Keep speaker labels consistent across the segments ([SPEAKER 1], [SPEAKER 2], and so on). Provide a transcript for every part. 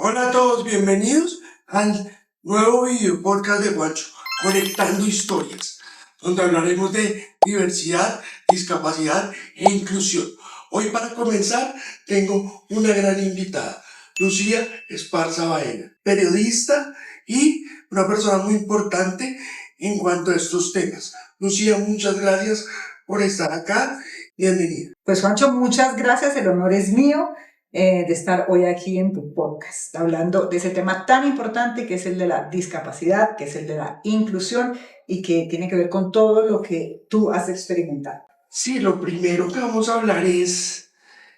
[SPEAKER 1] Hola a todos, bienvenidos al nuevo video podcast de Juancho, Conectando Historias, donde hablaremos de diversidad, discapacidad e inclusión. Hoy para comenzar tengo una gran invitada, Lucía Esparza Baena, periodista y una persona muy importante en cuanto a estos temas. Lucía, muchas gracias por estar acá, bienvenida.
[SPEAKER 2] Pues Juancho, muchas gracias, el honor es mío de estar hoy aquí en tu podcast, hablando de ese tema tan importante que es el de la discapacidad, que es el de la inclusión y que tiene que ver con todo lo que tú has experimentado.
[SPEAKER 1] Sí, lo primero que vamos a hablar es,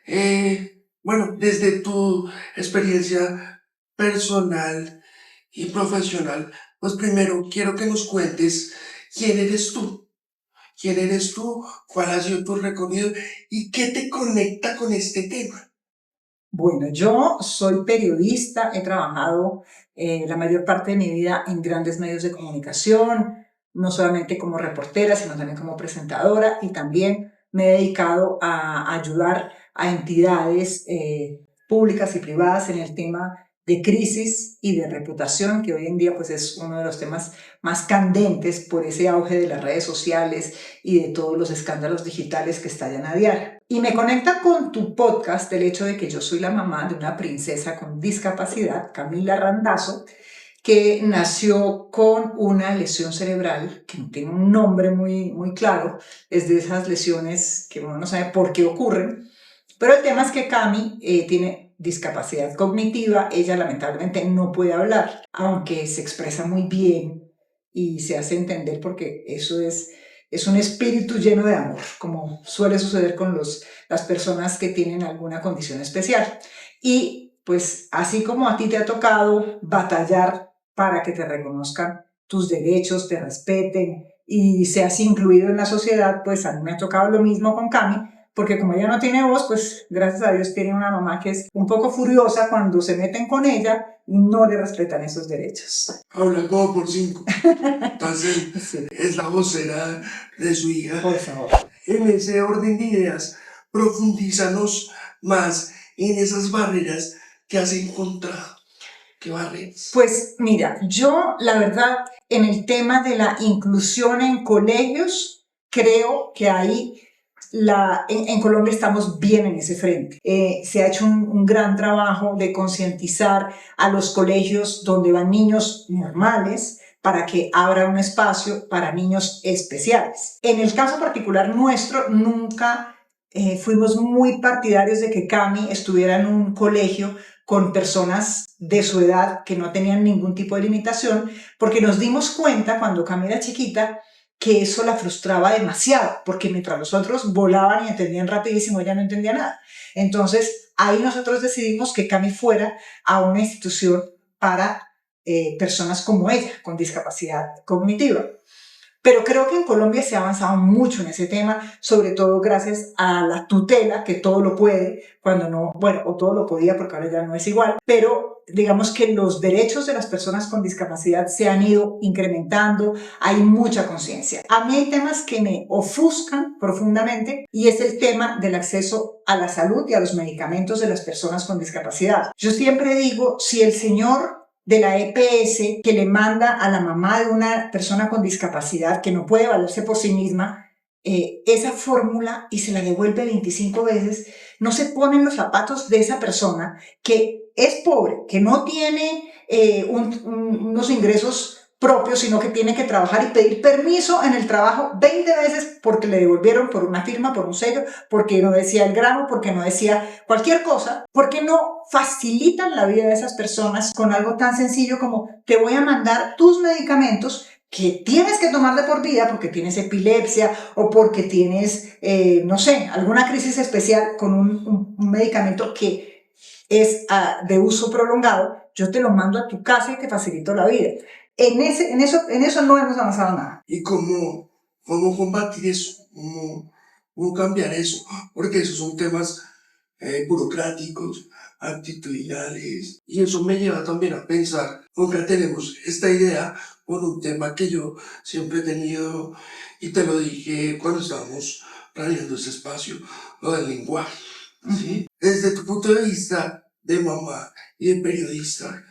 [SPEAKER 1] desde tu experiencia personal y profesional, pues primero quiero que nos cuentes quién eres tú. ¿Quién eres tú? ¿Cuál ha sido tu recorrido? ¿Y qué te conecta con este tema?
[SPEAKER 2] Bueno, yo soy periodista, he trabajado la mayor parte de mi vida en grandes medios de comunicación, no solamente como reportera, sino también como presentadora, y también me he dedicado a ayudar a entidades públicas y privadas en el tema de crisis y de reputación, que hoy en día pues es uno de los temas más candentes por ese auge de las redes sociales y de todos los escándalos digitales que estallan a diario. Y me conecta con tu podcast el hecho de que yo soy la mamá de una princesa con discapacidad, Camila Randazzo, que nació con una lesión cerebral que no tiene un nombre muy claro, es de esas lesiones que uno no sabe por qué ocurren, pero el tema es que Cami tiene discapacidad cognitiva, ella lamentablemente no puede hablar, aunque se expresa muy bien y se hace entender porque eso es un espíritu lleno de amor, como suele suceder con las personas que tienen alguna condición especial. Y pues así como a ti te ha tocado batallar para que te reconozcan tus derechos, te respeten y seas incluido en la sociedad, pues a mí me ha tocado lo mismo con Cami, porque como ella no tiene voz, pues gracias a Dios tiene una mamá que es un poco furiosa cuando se meten con ella, no le respetan esos derechos.
[SPEAKER 1] Habla como por 5. Entonces, sí, es la vocera de su hija.
[SPEAKER 2] Por favor.
[SPEAKER 1] En ese orden de ideas, profundízanos más en esas barreras que has encontrado. ¿Qué barreras?
[SPEAKER 2] Pues mira, yo la verdad en el tema de la inclusión en colegios, creo que ahí en Colombia estamos bien en ese frente. Se ha hecho un gran trabajo de concientizar a los colegios donde van niños normales para que abra un espacio para niños especiales. En el caso particular nuestro, nunca fuimos muy partidarios de que Cami estuviera en un colegio con personas de su edad que no tenían ningún tipo de limitación, porque nos dimos cuenta cuando Cami era chiquita que eso la frustraba demasiado, porque mientras los otros volaban y entendían rapidísimo, ella no entendía nada. Entonces, ahí nosotros decidimos que Cami fuera a una institución para personas como ella, con discapacidad cognitiva. Pero creo que en Colombia se ha avanzado mucho en ese tema, sobre todo gracias a la tutela, que todo lo puede, cuando no, bueno, o todo lo podía porque ahora ya no es igual, pero digamos que los derechos de las personas con discapacidad se han ido incrementando, hay mucha conciencia. A mí hay temas que me ofuscan profundamente y es el tema del acceso a la salud y a los medicamentos de las personas con discapacidad. Yo siempre digo, si el señor de la EPS que le manda a la mamá de una persona con discapacidad que no puede valerse por sí misma esa fórmula y se la devuelve 25 veces, no se ponen los zapatos de esa persona que es pobre, que no tiene unos ingresos propios, sino que tiene que trabajar y pedir permiso en el trabajo 20 veces porque le devolvieron por una firma, por un sello, porque no decía el gramo, porque no decía cualquier cosa. ¿Por qué no facilitan la vida de esas personas con algo tan sencillo como te voy a mandar tus medicamentos que tienes que tomar de por vida porque tienes epilepsia o porque tienes, no sé, alguna crisis especial con un medicamento que es de uso prolongado, yo te lo mando a tu casa y te facilito la vida? En eso no hemos avanzado nada.
[SPEAKER 1] ¿Y cómo combatir eso? ¿Cómo cambiar eso? Porque esos son temas burocráticos, actitudinales. Y eso me lleva también a pensar, porque tenemos esta idea por un tema que yo siempre he tenido, y te lo dije cuando estábamos planeando ese espacio, lo del lenguaje. ¿Sí? Desde tu punto de vista de mamá y de periodista,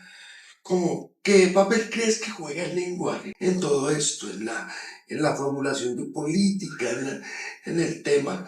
[SPEAKER 1] como, ¿qué papel crees que juega el lenguaje en todo esto, en la formulación de política, en el tema?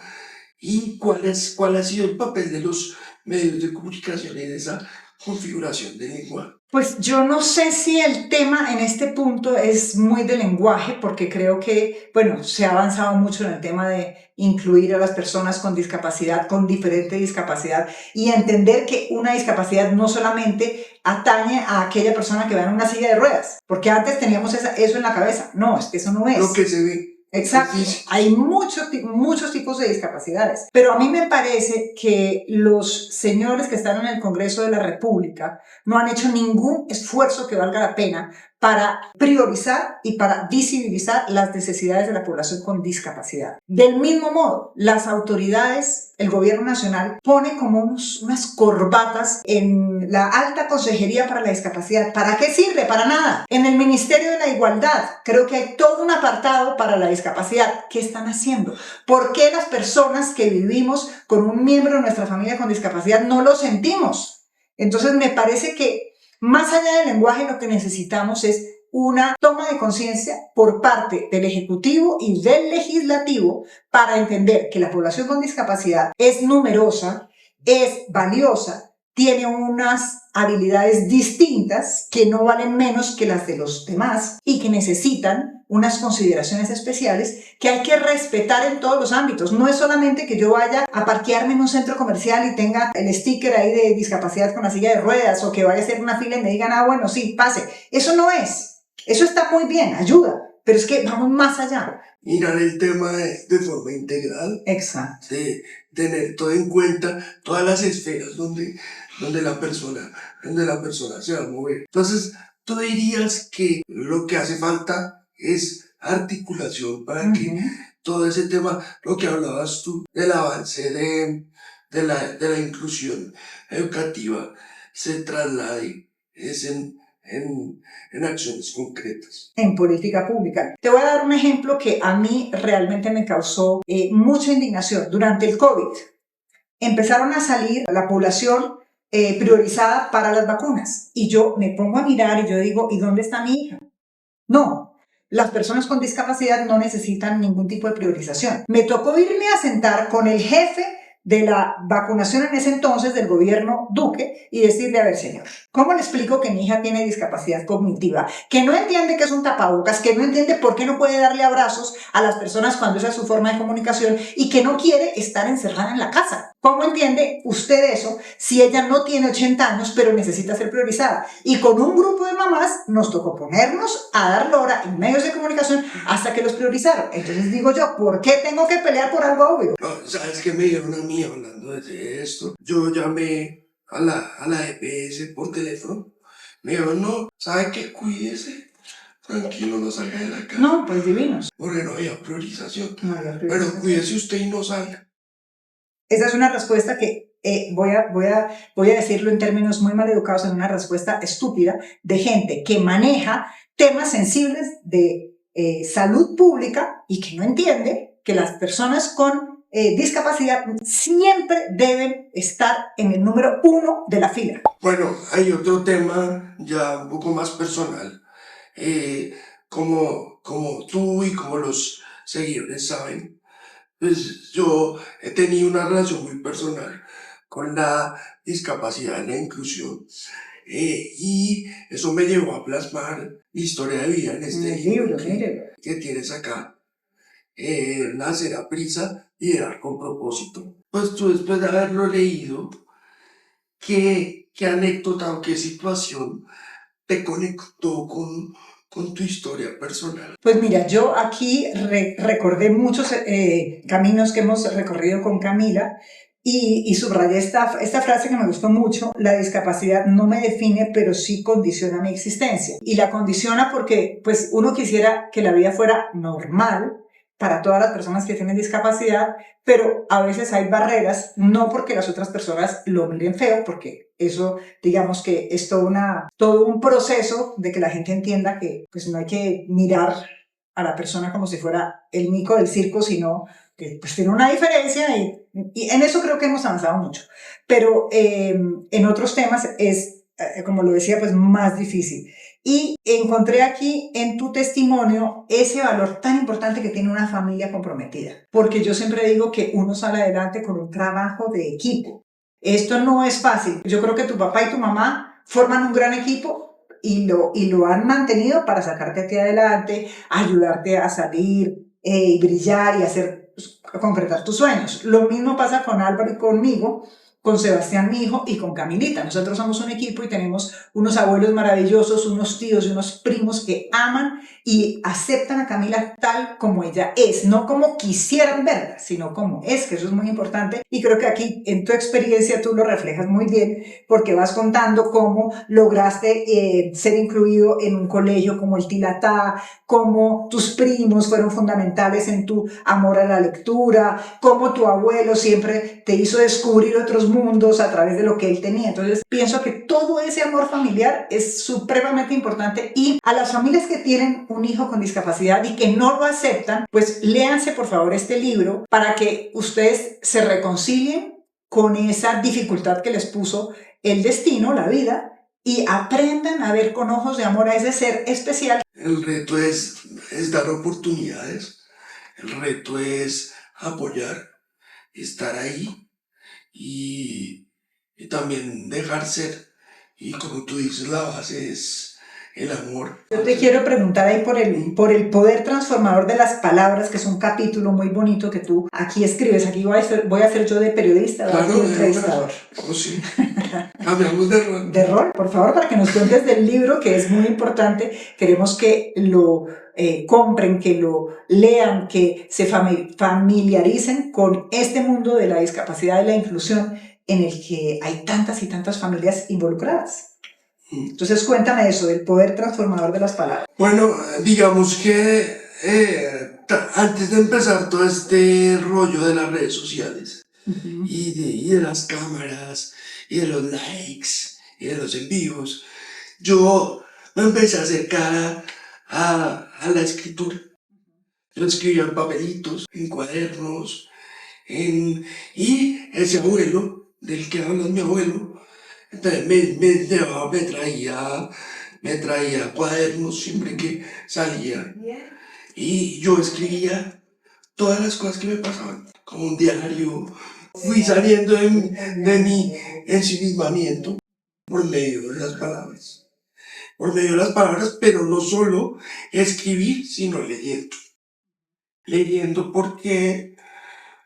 [SPEAKER 1] ¿Y cuál ha sido el papel de los medios de comunicación en esa configuración del lenguaje?
[SPEAKER 2] Pues yo no sé si el tema en este punto es muy de lenguaje, porque creo que, bueno, se ha avanzado mucho en el tema de incluir a las personas con discapacidad, con diferente discapacidad, y entender que una discapacidad no solamente atañe a aquella persona que va en una silla de ruedas, porque antes teníamos eso en la cabeza. No, es que eso no es.
[SPEAKER 1] Lo que se ve.
[SPEAKER 2] Exacto,
[SPEAKER 1] Sí.
[SPEAKER 2] hay muchos tipos de discapacidades, pero a mí me parece que los señores que están en el Congreso de la República no han hecho ningún esfuerzo que valga la pena para priorizar y para visibilizar las necesidades de la población con discapacidad. Del mismo modo, las autoridades, el gobierno nacional, pone como unas corbatas en la alta consejería para la discapacidad. ¿Para qué sirve? Para nada. En el Ministerio de la Igualdad, creo que hay todo un apartado para la discapacidad. ¿Qué están haciendo? ¿Por qué las personas que vivimos con un miembro de nuestra familia con discapacidad no lo sentimos? Entonces me parece que más allá del lenguaje lo que necesitamos es una toma de conciencia por parte del Ejecutivo y del Legislativo para entender que la población con discapacidad es numerosa, es valiosa, tiene unas habilidades distintas que no valen menos que las de los demás y que necesitan unas consideraciones especiales que hay que respetar en todos los ámbitos. No es solamente que yo vaya a parquearme en un centro comercial y tenga el sticker ahí de discapacidad con la silla de ruedas, o que vaya a hacer una fila y me digan, bueno, sí, pase. Eso no es. Eso está muy bien, ayuda, pero es que vamos más allá.
[SPEAKER 1] Mirar el tema de forma integral.
[SPEAKER 2] Exacto.
[SPEAKER 1] De tener todo en cuenta, todas las esferas donde la persona se va a mover. Entonces, tú dirías que lo que hace falta es articulación para que todo ese tema, lo que hablabas tú, del avance de la inclusión educativa, se traslade en acciones concretas.
[SPEAKER 2] En política pública. Te voy a dar un ejemplo que a mí realmente me causó mucha indignación. Durante el COVID empezaron a salir la población priorizada para las vacunas. Y yo me pongo a mirar y yo digo, ¿y dónde está mi hija? No, las personas con discapacidad no necesitan ningún tipo de priorización. Me tocó irme a sentar con el jefe de la vacunación en ese entonces del gobierno Duque y decirle, a ver, señor, ¿cómo le explico que mi hija tiene discapacidad cognitiva? Que no entiende que es un tapabocas, que no entiende por qué no puede darle abrazos a las personas cuando esa es su forma de comunicación y que no quiere estar encerrada en la casa. ¿Cómo entiende usted eso si ella no tiene 80 años pero necesita ser priorizada? Y con un grupo de mamás nos tocó ponernos a dar lora en medios de comunicación hasta que los priorizaron. Entonces digo yo, ¿por qué tengo que pelear por algo obvio?
[SPEAKER 1] No, ¿sabes qué me dijeron a mí hablando de esto? Yo llamé a la EPS por teléfono. Me dijeron, no, ¿sabe qué? Cuídese. Tranquilo, no salga de la casa.
[SPEAKER 2] No, pues divinos.
[SPEAKER 1] Porque no había priorización.
[SPEAKER 2] No había priorización.
[SPEAKER 1] Pero cuídese usted y no salga.
[SPEAKER 2] Esa es una respuesta que voy a decirlo en términos muy mal educados, en una respuesta estúpida de gente que maneja temas sensibles de salud pública y que no entiende que las personas con discapacidad siempre deben estar en el número 1 de la fila.
[SPEAKER 1] Bueno, hay otro tema ya un poco más personal. Como tú y como los seguidores saben, pues yo he tenido una relación muy personal con la discapacidad y la inclusión. Y eso me llevó a plasmar mi historia de vida en este libro que tienes acá. Nacer a prisa y dar con propósito. Pues tú, después de haberlo leído, ¿qué anécdota o qué situación te conectó con tu historia personal?
[SPEAKER 2] Pues mira, yo aquí recordé muchos caminos que hemos recorrido con Camila y subrayé esta frase que me gustó mucho: la discapacidad no me define, pero sí condiciona mi existencia. Y la condiciona porque pues uno quisiera que la vida fuera normal para todas las personas que tienen discapacidad, pero a veces hay barreras, no porque las otras personas lo miren feo, porque eso, digamos que es todo un proceso de que la gente entienda que pues no hay que mirar a la persona como si fuera el mico del circo, sino que pues tiene una diferencia y Y en eso creo que hemos avanzado mucho. Pero en otros temas es, como lo decía, pues más difícil. Y encontré aquí en tu testimonio ese valor tan importante que tiene una familia comprometida. Porque yo siempre digo que uno sale adelante con un trabajo de equipo. Esto no es fácil. Yo creo que tu papá y tu mamá forman un gran equipo y lo han mantenido para sacarte a ti adelante, ayudarte a salir y brillar y hacer, a concretar tus sueños. Lo mismo pasa con Álvaro y conmigo, con Sebastián, mi hijo, y con Camilita. Nosotros somos un equipo y tenemos unos abuelos maravillosos, unos tíos y unos primos que aman y aceptan a Camila tal como ella es, no como quisieran verla, sino como es, que eso es muy importante. Y creo que aquí, en tu experiencia, tú lo reflejas muy bien, porque vas contando cómo lograste ser incluido en un colegio como el Tilatá, cómo tus primos fueron fundamentales en tu amor a la lectura, cómo tu abuelo siempre te hizo descubrir otros mundos a través de lo que él tenía. Entonces, pienso que todo ese amor familiar es supremamente importante, y a las familias que tienen un hijo con discapacidad y que no lo aceptan, pues léanse por favor este libro para que ustedes se reconcilien con esa dificultad que les puso el destino, la vida, y aprendan a ver con ojos de amor a ese ser especial.
[SPEAKER 1] El reto es dar oportunidades, el reto es apoyar, estar ahí y también dejar ser. Y como tú dices, la base es el amor.
[SPEAKER 2] Yo te quiero preguntar ahí por el poder transformador de las palabras, que es un capítulo muy bonito que tú aquí escribes. Aquí voy a ser yo de periodista,
[SPEAKER 1] Claro,
[SPEAKER 2] de entrevistador.
[SPEAKER 1] Oh, sí. Cambiamos de rol.
[SPEAKER 2] De rol, por favor, para que nos cuentes del libro, que es muy importante. Queremos que lo compren, que lo lean, que se familiaricen con este mundo de la discapacidad y la inclusión en el que hay tantas y tantas familias involucradas. Entonces cuéntame eso, del poder transformador de las palabras.
[SPEAKER 1] Bueno, digamos que antes de empezar todo este rollo de las redes sociales y de las cámaras y de los likes y de los envíos, yo me empecé a acercar a la escritura. Yo escribía en papelitos, en cuadernos, y ese abuelo, del que habla mi abuelo, entonces me traía cuadernos siempre que salía, y yo escribía todas las cosas que me pasaban, como un diario. Fui saliendo de mi ensimismamiento por medio de las palabras. Por medio de las palabras, pero no solo escribir, sino leyendo. Leyendo porque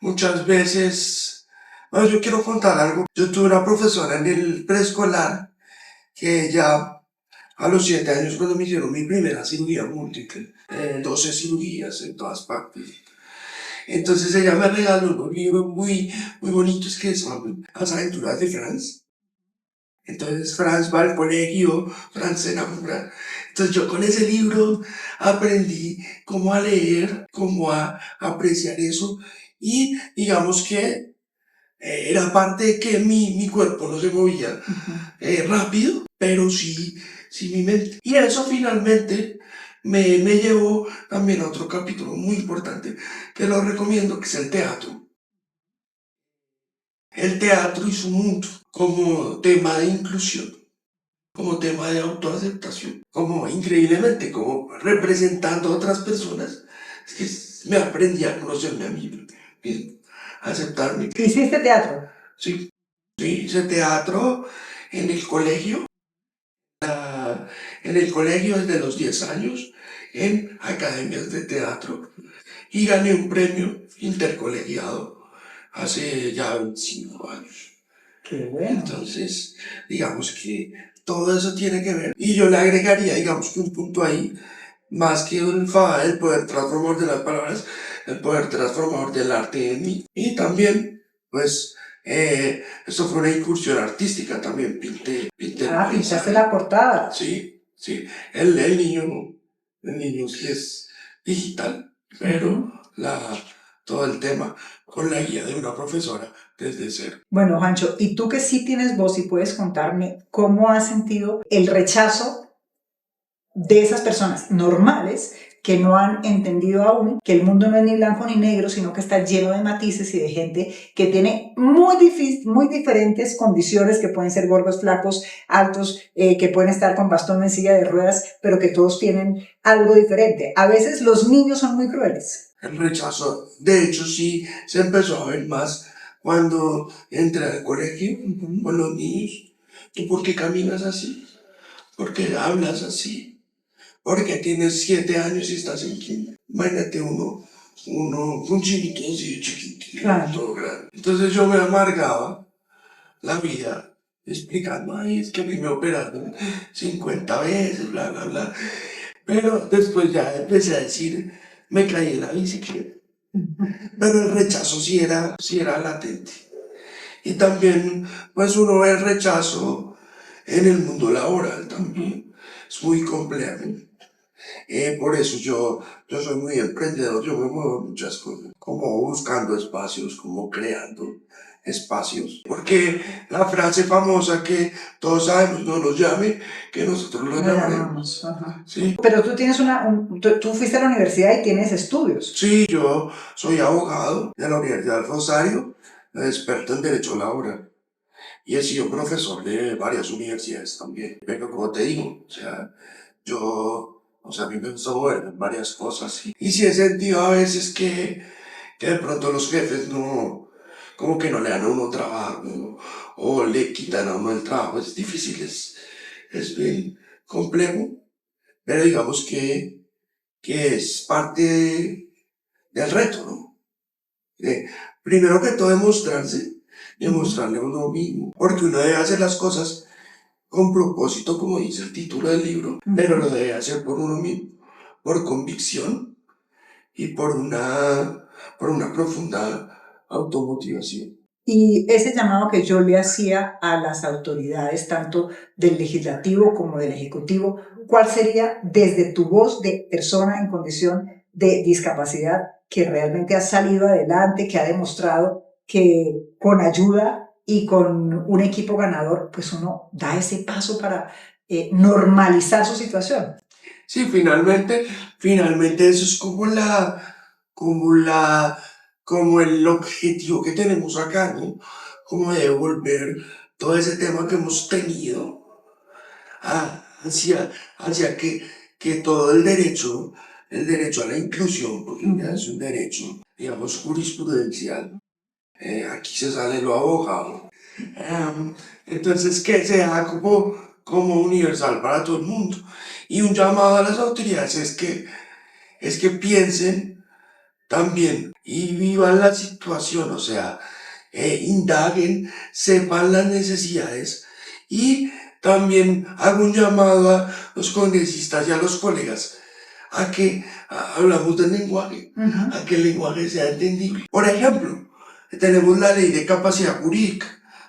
[SPEAKER 1] muchas veces... Bueno, yo quiero contar algo. Yo tuve una profesora en el preescolar que ya a los 7 años, cuando me hicieron mi primera cirugía múltiple, 12 cirugías en todas partes. Entonces ella me regaló unos libros muy bonitos que son Las aventuras de Franz. Entonces Franz va al colegio, Franz se enamora. Entonces yo con ese libro aprendí cómo a leer, cómo a apreciar eso, y digamos que era parte de que mi cuerpo no se movía rápido, pero sí mi mente. Y eso finalmente me llevó también a otro capítulo muy importante, que lo recomiendo, que es el teatro. El teatro y su mundo como tema de inclusión, como tema de autoaceptación, como increíblemente, como representando a otras personas. Es que me aprendí a conocerme a mí mismo, a aceptarme.
[SPEAKER 2] ¿Hiciste teatro?
[SPEAKER 1] Sí, hice teatro en el colegio. En el colegio desde los 10 años, en academias de teatro, y gané un premio intercolegiado hace ya 25 años.
[SPEAKER 2] Qué bueno.
[SPEAKER 1] Entonces, digamos que todo eso tiene que ver. Y yo le agregaría, digamos que un punto ahí, más que el poder transformador de las palabras, el poder transformador del arte en mí. Y también, pues, eso fue una incursión artística, también pinté
[SPEAKER 2] pintaste la portada.
[SPEAKER 1] Sí. El niño sí es digital, pero todo el tema con la guía de una profesora desde cero.
[SPEAKER 2] Bueno, Juancho, y tú que sí tienes voz y puedes contarme cómo has sentido el rechazo de esas personas normales que no han entendido aún que el mundo no es ni blanco ni negro, sino que está lleno de matices y de gente que tiene muy diferentes condiciones, que pueden ser gordos, flacos, altos, que pueden estar con bastón en silla de ruedas, pero que todos tienen algo diferente. A veces los niños son muy crueles.
[SPEAKER 1] El rechazo, de hecho, sí se empezó a ver más cuando entré al colegio con los niños. ¿Tú por qué caminas así? ¿Por qué hablas así? ¿Por qué tienes 7 años y estás en kinder? Imagínate un chinito así chiquitito,
[SPEAKER 2] Claro.
[SPEAKER 1] todo grande. Entonces yo me amargaba la vida explicando, ay, es que a mí me operaron 50 veces, bla, bla, bla. Pero después ya empecé a decir, me caí en la bicicleta. Pero el rechazo sí era latente. Y también, pues uno ve el rechazo en el mundo laboral también. Es muy complejo. Por eso yo soy muy emprendedor, yo me muevo en muchas cosas, como buscando espacios, como creando espacios. Porque la frase famosa que todos sabemos, no nos llame, que nosotros lo llamaremos. ¿Sí?
[SPEAKER 2] Pero tú tienes tú fuiste a la universidad y tienes estudios.
[SPEAKER 1] Sí, yo soy abogado de la Universidad del Rosario, experto en Derecho Laboral. Y he sido profesor de varias universidades también. Pero como te digo, a mí me gusta mover en varias cosas. Y sí he sentido a veces que de pronto los jefes como que no le dan a uno trabajo, ¿no? O le quitan a uno el trabajo. Es difícil, es bien complejo. Pero digamos que es parte del reto, ¿no? Primero que todo demostrarle a uno mismo, porque uno debe hacer las cosas con propósito, como dice el título del libro, pero lo debe hacer por uno mismo, por convicción y por una profunda automotivación.
[SPEAKER 2] Y ese llamado que yo le hacía a las autoridades, tanto del legislativo como del ejecutivo, ¿cuál sería desde tu voz de persona en condición de discapacidad que realmente ha salido adelante, que ha demostrado que con ayuda y con un equipo ganador, pues uno da ese paso para normalizar su situación?
[SPEAKER 1] Sí, finalmente eso es como la, como el objetivo que tenemos acá, ¿no? Como de devolver todo ese tema que hemos tenido hacia que todo el derecho a la inclusión, porque ya es un derecho, digamos, jurisprudencial. Aquí se sale lo abogado. Entonces, que sea como universal para todo el mundo. Y un llamado a las autoridades es que piensen también y vivan la situación, o sea, indaguen, sepan las necesidades y también hago un llamado a los congresistas y a los colegas a que hablamos del lenguaje, a que el lenguaje sea entendible. Por ejemplo, tenemos la ley de capacidad jurídica,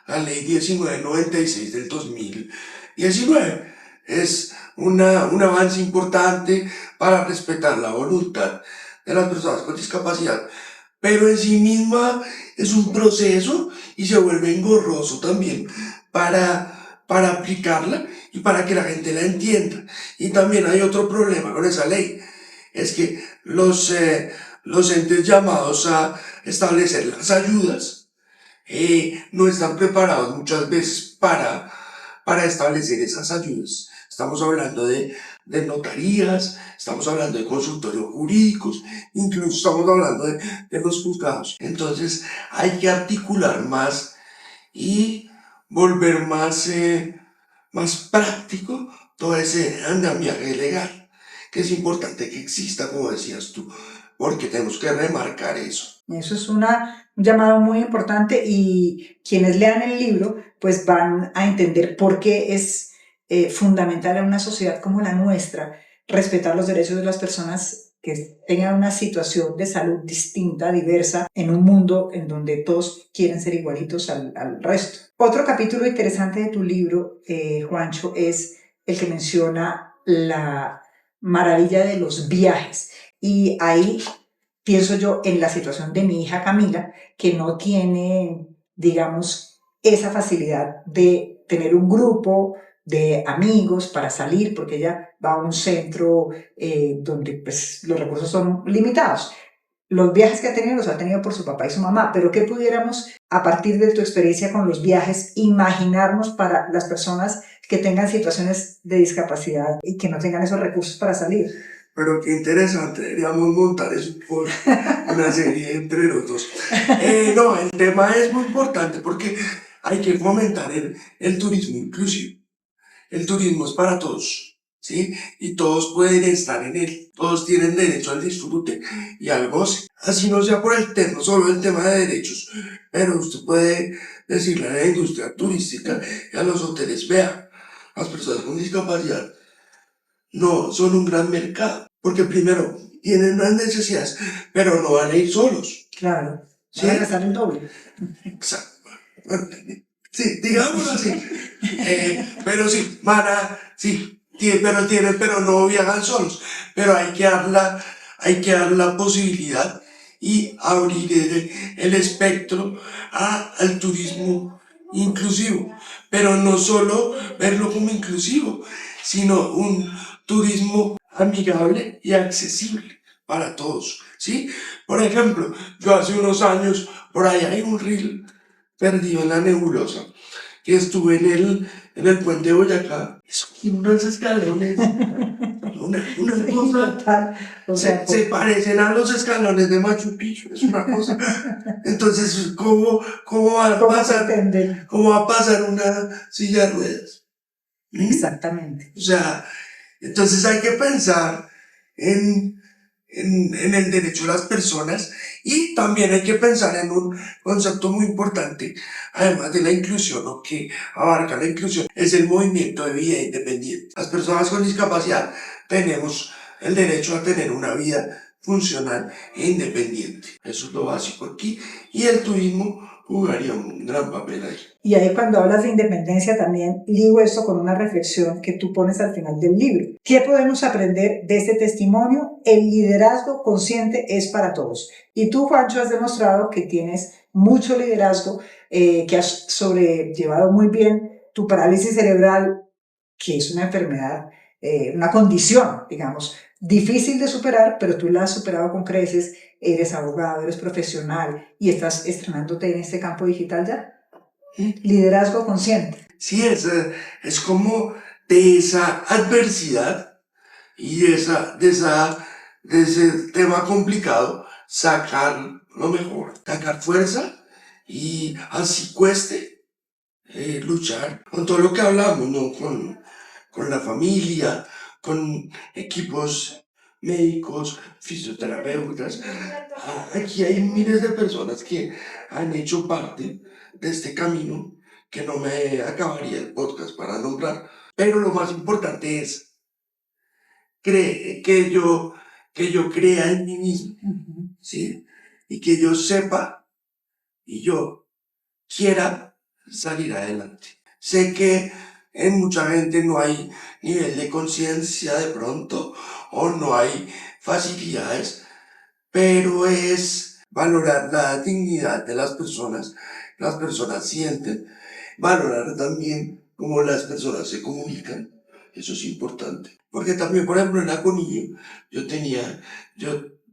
[SPEAKER 1] la ley 1996 del 2019. Es un avance importante para respetar la voluntad de las personas con discapacidad, pero en sí misma es un proceso y se vuelve engorroso también para aplicarla y para que la gente la entienda. Y también hay otro problema con esa ley, es que los entes llamados a establecer las ayudas no están preparados muchas veces para establecer esas ayudas. Estamos hablando de notarías, estamos hablando de consultorios jurídicos, incluso estamos hablando de los juzgados. Entonces hay que articular más y volver más práctico todo ese andamiaje legal, que es importante que exista, como decías tú, porque tenemos que remarcar eso.
[SPEAKER 2] Eso es un llamado muy importante y quienes lean el libro pues van a entender por qué es fundamental en una sociedad como la nuestra respetar los derechos de las personas que tengan una situación de salud distinta, diversa, en un mundo en donde todos quieren ser igualitos al resto. Otro capítulo interesante de tu libro, Juancho, es el que menciona la maravilla de los viajes. Y ahí pienso yo en la situación de mi hija Camila, que no tiene, digamos, esa facilidad de tener un grupo de amigos para salir, porque ella va a un centro donde pues, los recursos son limitados. Los viajes que ha tenido los ha tenido por su papá y su mamá, pero ¿qué pudiéramos, a partir de tu experiencia con los viajes, imaginarnos para las personas que tengan situaciones de discapacidad y que no tengan esos recursos para salir?
[SPEAKER 1] Pero qué interesante, deberíamos montar eso por una serie entre los dos. No, el tema es muy importante porque hay que fomentar el turismo inclusivo. El turismo es para todos, ¿sí? Y todos pueden estar en él. Todos tienen derecho al disfrute y al goce. Así no sea por el tema, solo el tema de derechos. Pero usted puede decirle a la industria turística y a los hoteles, vea, las personas con discapacidad no son un gran mercado. Porque primero, tienen unas necesidades, pero no van a ir solos.
[SPEAKER 2] Claro,
[SPEAKER 1] ¿Sí?
[SPEAKER 2] van a gastar el doble.
[SPEAKER 1] Exacto. Sí, digámoslo así. Pero sí, sí, pero no viajan solos. Pero hay que dar la posibilidad y abrir el espectro al turismo inclusivo. Pero no solo verlo como inclusivo, sino un turismo amigable y accesible para todos, ¿sí? Por ejemplo, yo hace unos años, por ahí hay un reel perdido en la nebulosa, que estuve en el puente de Boyacá, y unos escalones, una cosa,
[SPEAKER 2] Total, o sea,
[SPEAKER 1] se parecen a los escalones de Machu Picchu, es una cosa. Entonces, ¿cómo va a
[SPEAKER 2] ¿cómo
[SPEAKER 1] pasar,
[SPEAKER 2] pretenden?
[SPEAKER 1] cómo va a pasar una silla de ruedas? ¿Mm?
[SPEAKER 2] Exactamente.
[SPEAKER 1] O sea, entonces hay que pensar en el derecho de las personas y también hay que pensar en un concepto muy importante, además de la inclusión o que abarca la inclusión, es el movimiento de vida independiente. Las personas con discapacidad tenemos el derecho a tener una vida funcional e independiente. Eso es lo básico aquí y el turismo jugaría un gran papel ahí.
[SPEAKER 2] Y ahí cuando hablas de independencia también ligo esto con una reflexión que tú pones al final del libro. ¿Qué podemos aprender de este testimonio? El liderazgo consciente es para todos. Y tú, Juancho, has demostrado que tienes mucho liderazgo, que has sobrellevado muy bien tu parálisis cerebral, que es una enfermedad, una condición, digamos, difícil de superar, pero tú la has superado con creces, eres abogado, eres profesional y estás estrenándote en este campo digital ya. Liderazgo consciente.
[SPEAKER 1] Sí, es como de esa adversidad y de ese tema complicado, sacar lo mejor, sacar fuerza y así cueste luchar con todo lo que hablamos, ¿no? Con la familia, con equipos médicos, fisioterapeutas. Aquí hay miles de personas que han hecho parte de este camino que no me acabaría el podcast para nombrar. Pero lo más importante es que yo crea en mí mismo, ¿sí? Y que yo sepa y yo quiera salir adelante. Sé que en mucha gente no hay nivel de conciencia de pronto o no hay facilidades, pero es valorar la dignidad de las personas sienten, valorar también cómo las personas se comunican, eso es importante. Porque también, por ejemplo, en la Conillo, yo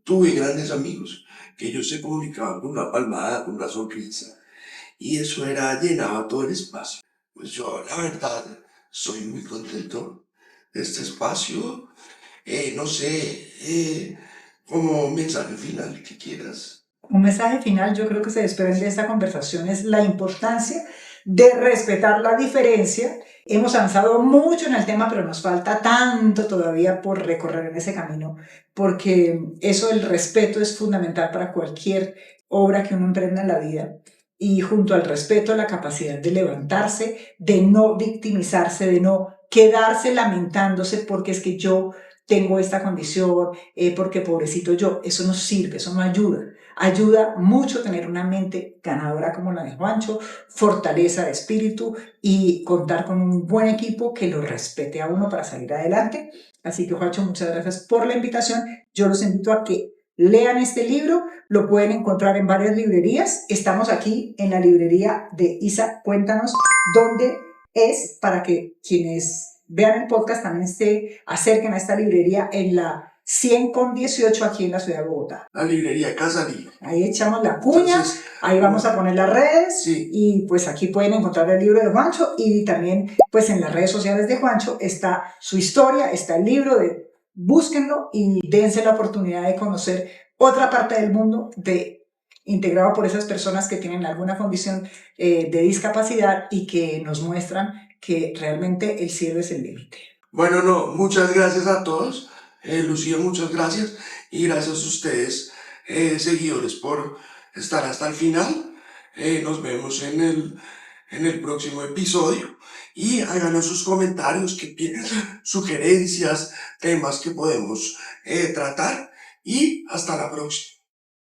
[SPEAKER 1] tuve grandes amigos que ellos se comunicaban con una palmada, con una sonrisa, y eso llenaba todo el espacio. Pues yo, la verdad, soy muy contento de este espacio. No sé, como mensaje final que quieras.
[SPEAKER 2] Un mensaje final, yo creo que se desprende de esta conversación, es la importancia de respetar la diferencia. Hemos avanzado mucho en el tema, pero nos falta tanto todavía por recorrer en ese camino, porque eso del respeto es fundamental para cualquier obra que uno emprenda en la vida. Y junto al respeto, la capacidad de levantarse, de no victimizarse, de no quedarse lamentándose porque es que yo tengo esta condición, porque pobrecito yo, eso no sirve, eso no ayuda. Ayuda mucho tener una mente ganadora como la de Juancho, fortaleza de espíritu y contar con un buen equipo que lo respete a uno para salir adelante. Así que, Juancho, muchas gracias por la invitación. Yo los invito a que lean este libro, lo pueden encontrar en varias librerías. Estamos aquí en la librería de Isa Cuéntanos, donde es para que quienes vean el podcast también se acerquen a esta librería en la 100 con 18 aquí en la ciudad de Bogotá.
[SPEAKER 1] La librería Casa Libre.
[SPEAKER 2] Ahí echamos la cuña,
[SPEAKER 1] Entonces,
[SPEAKER 2] ahí vamos a poner las redes
[SPEAKER 1] sí.
[SPEAKER 2] y pues aquí pueden encontrar el libro de Juancho y también pues en las redes sociales de Juancho está su historia, está el libro, búsquenlo y dense la oportunidad de conocer otra parte del mundo integrado por esas personas que tienen alguna condición de discapacidad y que nos muestran que realmente el cielo es el límite.
[SPEAKER 1] Bueno, no, muchas gracias a todos. Lucía, muchas gracias. Y gracias a ustedes, seguidores, por estar hasta el final. Nos vemos en el próximo episodio. Y háganos sus comentarios, sugerencias, temas que podemos tratar. Y hasta la próxima.